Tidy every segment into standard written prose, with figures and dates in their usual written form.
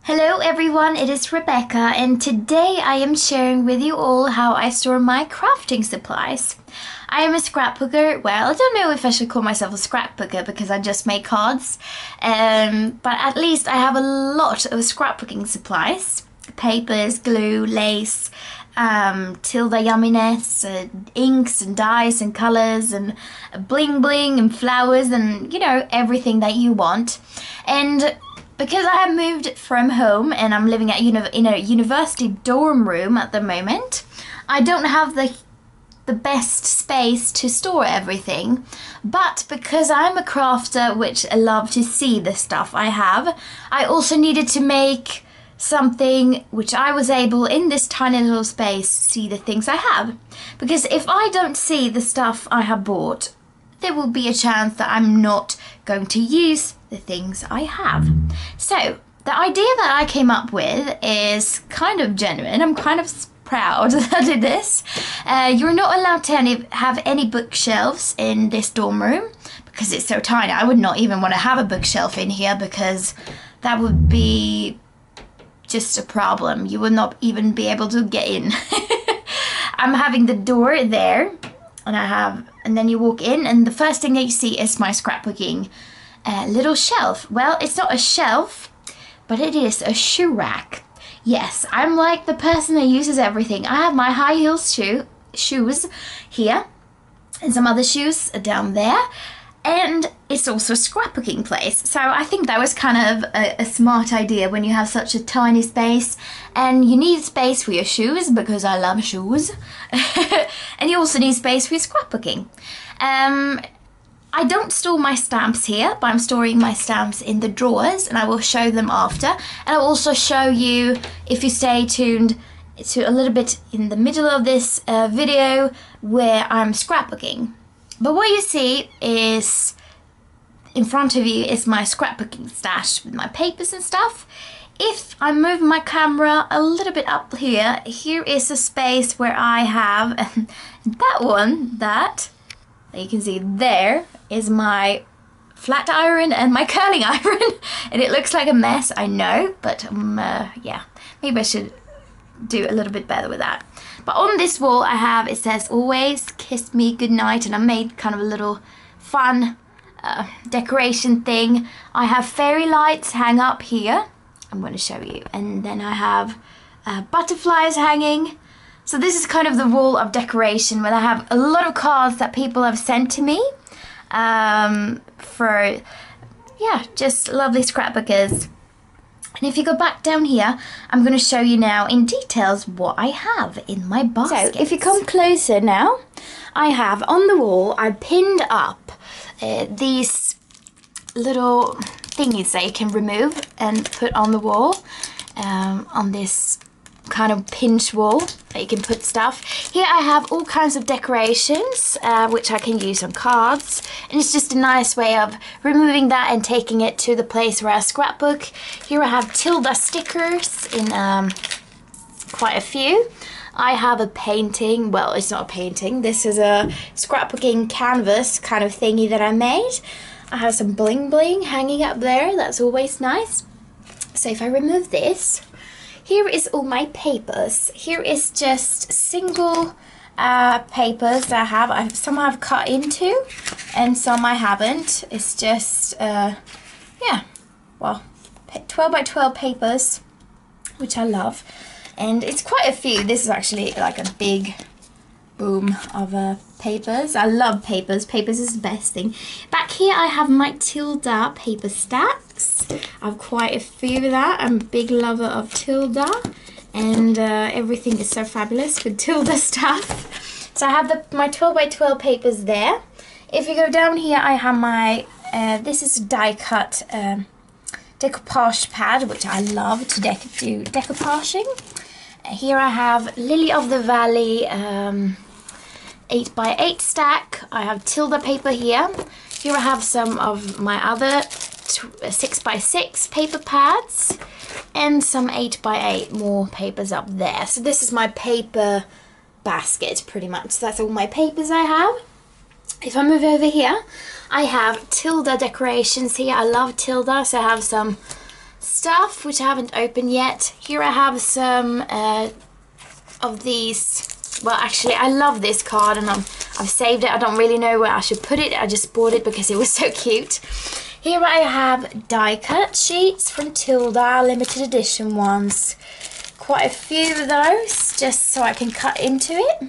Hello everyone, it is Rebecca and today I am sharing with you all how I store my crafting supplies. I am a scrapbooker. Well, I don't know if I should call myself a scrapbooker because I just make cards, but at least I have a lot of scrapbooking supplies. Papers, glue, lace, Tilda yumminess, inks and dyes and colours and bling bling and flowers and you know, everything that you want. And because I have moved from home and I'm living at in a university dorm room at the moment, I don't have the best space to store everything. But because I'm a crafter, which I love to see the stuff I have, I also needed to make something which I was able in this tiny little space see the things I have. Because if I don't see the stuff I have bought, there will be a chance that I'm not going to use the things I have. So the idea that I came up with is kind of genuine. I'm kind of proud that I did this. You're not allowed to have any bookshelves in this dorm room because it's so tiny. I would not even want to have a bookshelf in here because that would be just a problem. You would not even be able to get in. I'm having the door there, and then you walk in and the first thing that you see is my scrapbooking little shelf. Well, it's not a shelf, but it is a shoe rack. Yes, I'm like the person that uses everything. I have my high heels shoes here and some other shoes down there, and it's also a scrapbooking place. So I think that was kind of a smart idea when you have such a tiny space and you need space for your shoes because I love shoes and you also need space for your scrapbooking. I don't store my stamps here, but I'm storing my stamps in the drawers and I will show them after. And I'll also show you, if you stay tuned, to a little bit in the middle of this video where I'm scrapbooking. But what you see is, in front of you is my scrapbooking stash with my papers and stuff. If I move my camera a little bit up here, here is a space where I have that you can see there is my flat iron and my curling iron. And it looks like a mess, I know, but yeah, maybe I should do a little bit better with that. But on this wall I have, it says always kiss me goodnight, and I made kind of a little fun decoration thing. I have fairy lights hang up here, I'm going to show you, and then I have butterflies hanging. So this is kind of the wall of decoration where I have a lot of cards that people have sent to me for, yeah, just lovely scrapbookers. And if you go back down here, I'm going to show you now in details what I have in my basket. So if you come closer now, I have on the wall, I pinned up these little thingies that you can remove and put on the wall on this kind of pinch wall that you can put stuff. Here I have all kinds of decorations which I can use on cards, and it's just a nice way of removing that and taking it to the place where I scrapbook. Here I have Tilda stickers in quite a few. I have a painting, well, it's not a painting, this is a scrapbooking canvas kind of thingy that I made. I have some bling bling hanging up there, that's always nice. So if I remove this, here is all my papers. Here is just single papers that I have. Some I've cut into and some I haven't. It's just, yeah, well, 12 by 12 papers, which I love. And it's quite a few. This is actually like a big boom of papers. I love papers. Papers is the best thing. Back here I have my Tilda paper stacks. I have quite a few of that. I'm a big lover of Tilda, and everything is so fabulous with Tilda stuff. So I have my 12 by 12 papers there. If you go down here, I have my, this is a die cut decoupage pad, which I love to do decoupaging. Here I have Lily of the Valley 8 by 8 stack. I have Tilda paper here. Here I have some of my other 6 by 6 paper pads and some 8 by 8 more papers up there. So this is my paper basket pretty much. So that's all my papers I have. If I move over here, I have Tilda decorations here. I love Tilda, so I have some stuff which I haven't opened yet. Here I have some of these. Well, actually, I love this card and I've saved it. I don't really know where I should put it. I just bought it because it was so cute. Here I have die cut sheets from Tilda, limited edition ones. Quite a few of those, just so I can cut into it.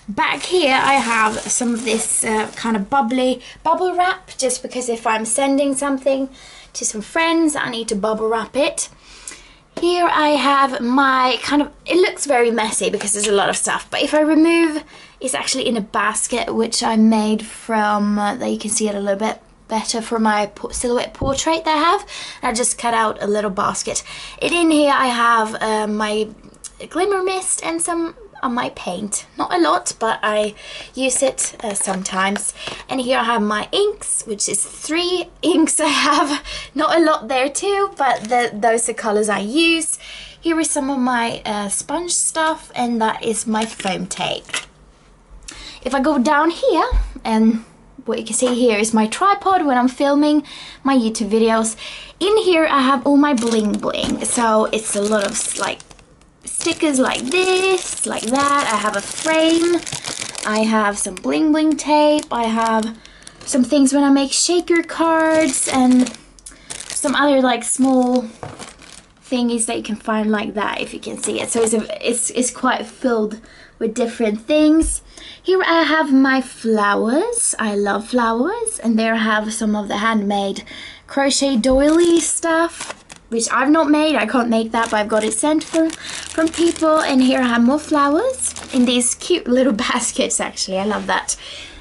Back here I have some of this kind of bubbly bubble wrap, just because if I'm sending something to some friends, I need to bubble wrap it. Here I have my kind of, it looks very messy because there's a lot of stuff, but if I remove, it's actually in a basket which I made from, there you can see it a little bit better, for my silhouette portrait that I have. I just cut out a little basket. And in here I have my glimmer mist and some of my paint. Not a lot, but I use it sometimes. And here I have my inks, which is 3 inks I have. Not a lot there too, but those are colors I use. Here is some of my sponge stuff, and that is my foam tape. If I go down here, and what you can see here is my tripod when I'm filming my YouTube videos. In here I have all my bling bling. So it's a lot of like stickers like this, like that. I have a frame. I have some bling bling tape. I have some things when I make shaker cards and some other like small thingies that you can find like that, if you can see it. So it's quite filled with different things. Here I have my flowers. I love flowers. And there I have some of the handmade crochet doily stuff, which I've not made. I can't make that, but I've got it sent from people. And here I have more flowers in these cute little baskets, actually. I love that.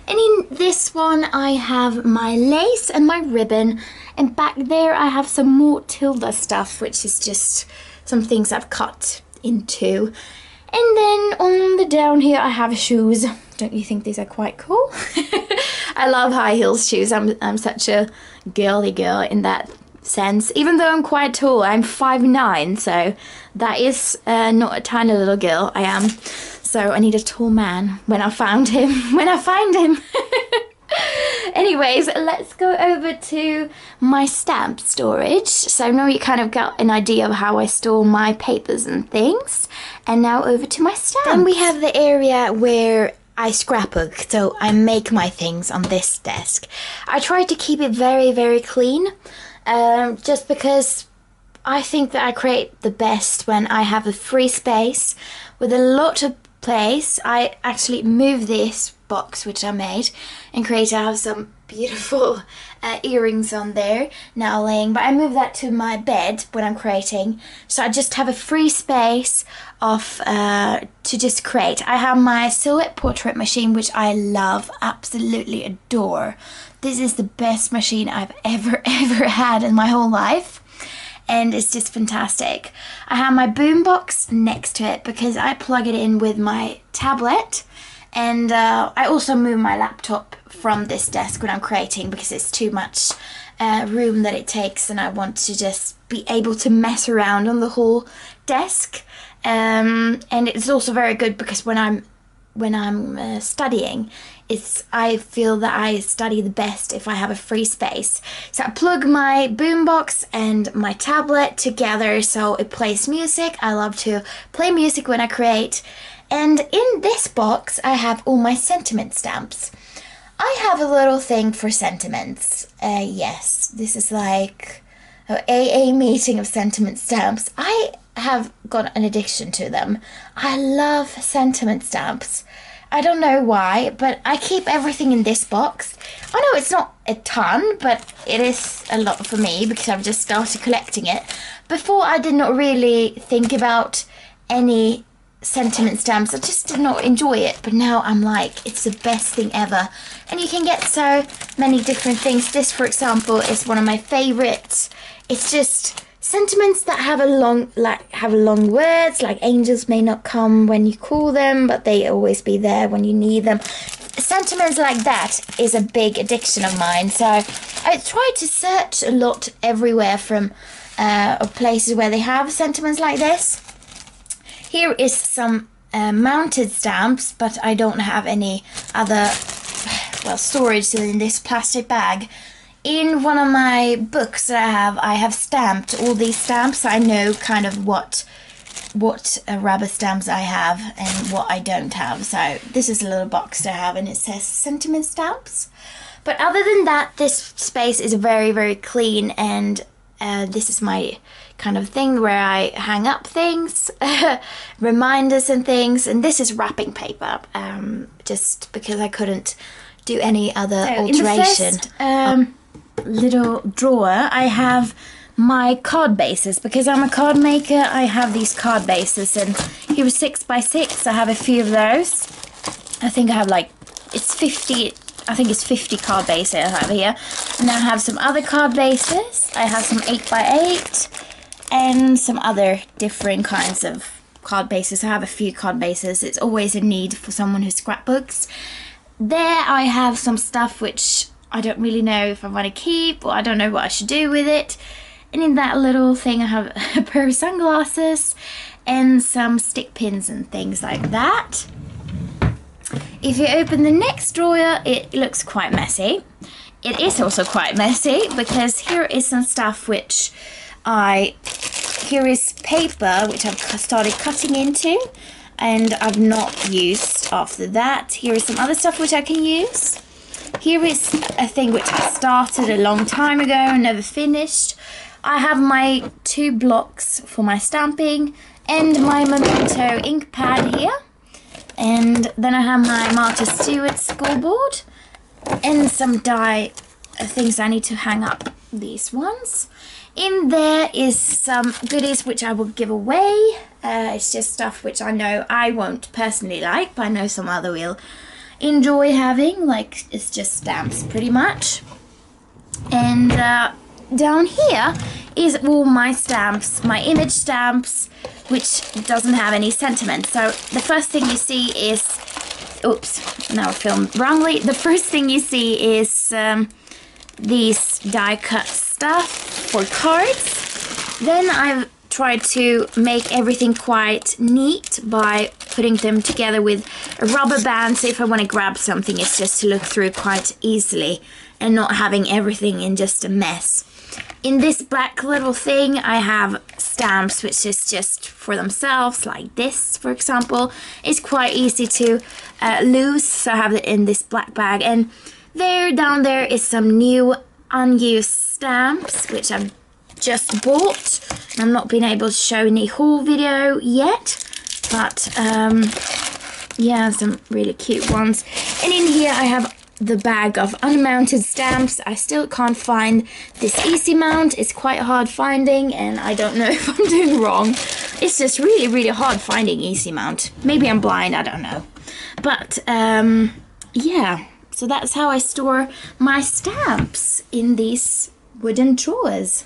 And in this one I have my lace and my ribbon. And back there I have some more Tilda stuff, which is just some things I've cut into. And then on the down here I have shoes. Don't you think these are quite cool? I love high heels shoes. I'm such a girly girl in that sense. Even though I'm quite tall, I'm 5'9", so that is not a tiny little girl I am. So I need a tall man when I find him. Anyways, let's go over to my stamp storage. So now you kind of got an idea of how I store my papers and things. And now over to my stamps. Then we have the area where I scrapbook, so I make my things on this desk. I try to keep it very, very clean, just because I think that I create the best when I have a free space with a lot of place. I actually moved this box which I made and created. I have some beautiful earrings on there now laying, but I moved that to my bed when I'm creating, so I just have a free space of to just create. I have my silhouette portrait machine, which I love, absolutely adore. This is the best machine I've ever had in my whole life, and it's just fantastic. I have my boombox next to it because I plug it in with my tablet. And I also move my laptop from this desk when I'm creating because it's too much room that it takes, and I want to just be able to mess around on the whole desk. And it's also very good because when I'm studying, I feel that I study the best if I have a free space. So I plug my boombox and my tablet together so it plays music. I love to play music when I create. And in this box I have all my sentiment stamps. I have a little thing for sentiments. Yes, this is like an AA meeting of sentiment stamps. I have got an addiction to them. I love sentiment stamps. I don't know why, but I keep everything in this box. I know it's not a ton, but it is a lot for me because I've just started collecting it. Before I did not really think about any sentiment stamps. I just did not enjoy it, but now I'm like, it's the best thing ever. And you can get so many different things. This, for example, is one of my favorites. It's just sentiments that have long words, like angels may not come when you call them, but they always be there when you need them. Sentiments like that is a big addiction of mine. So I try to search a lot everywhere from places where they have sentiments like this. Here is some mounted stamps, but I don't have any other, well, storage in this plastic bag. in one of my books that I have stamped all these stamps. I know kind of what rubber stamps I have and what I don't have. So this is a little box I have, and it says sentiment stamps. But other than that, this space is very, very clean, and this is my kind of thing where I hang up things, reminders and things, and this is wrapping paper, just because I couldn't do any other alteration. In the first little drawer, I have my card bases. Because I'm a card maker, I have these card bases, and here are 6x6. I have a few of those. I think I have like, it's 50 card bases I have here. And I have some other card bases. I have some 8x8 and some other different kinds of card bases. I have a few card bases. It's always a need for someone who scrapbooks. There I have some stuff which I don't really know if I want to keep, or I don't know what I should do with it. And in that little thing I have a pair of sunglasses and some stick pins and things like that. If you open the next drawer, it looks quite messy. It is also quite messy because here is some stuff which here is paper which I've started cutting into and I've not used after that. Here is some other stuff which I can use. Here is a thing which I started a long time ago and never finished. I have my 2 blocks for my stamping and my Memento ink pad here. And then I have my Martha Stewart scoreboard and some die things I need to hang up, these ones. In there is some goodies which I will give away. It's just stuff which I know I won't personally like, but I know some other will enjoy having. Like, it's just stamps pretty much. And down here is all my stamps, my image stamps, which doesn't have any sentiment. So the first thing you see is, oops, now I filmed wrongly. The first thing you see is these die cut stuff for cards. Then I've tried to make everything quite neat by putting them together with a rubber band, so if I want to grab something it's just to look through quite easily and not having everything in just a mess. In this black little thing I have stamps which is just for themselves, like this for example. It's quite easy to lose, so I have it in this black bag. And there, down there is some new unused stamps which I've just bought. I'm not been able to show any haul video yet, but yeah, some really cute ones. And in here I have the bag of unmounted stamps. I still can't find this easy mount. It's quite hard finding, and I don't know if I'm doing wrong. It's just really, really hard finding easy mount. Maybe I'm blind, I don't know. But yeah, so that's how I store my stamps in these wooden drawers.